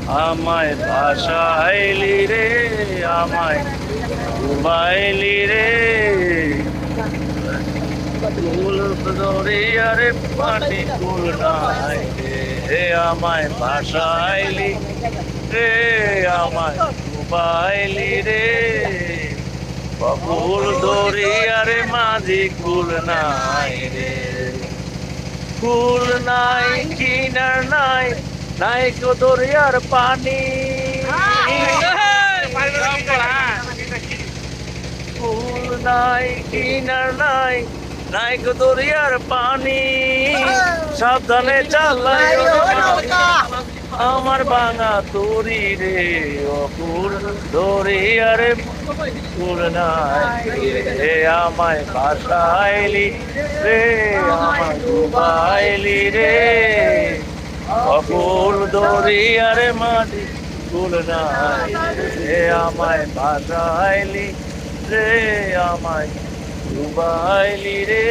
আমায় ভাসাইলি রে, আমায় ডুবাইলি রে, কুল দরিয়ারে পানি কুল নাই রে, আমায় ভাসাইলি রে, আমায় ডুবাইলি রে, কুল দরিয়ারে মাঝি কুল নাই রে, কুল নাই কিনার নাই, নাই কো দরিয়ার পানি, কুল নাই কিনার নাই, নাই কো দরিয়ার পানি, সাবধানে চালাই আমার ভাঙা তরি রে, অকুল দরিয়ার কুল নাই রে, আমায় ভাসাইলি রে, আমায় ডুবাইলি রে, অকুল দরিয়ার মাঝি কুল নাই রে, আমায় ভাসাইলি রে, আমায় ডুবাইলি রে।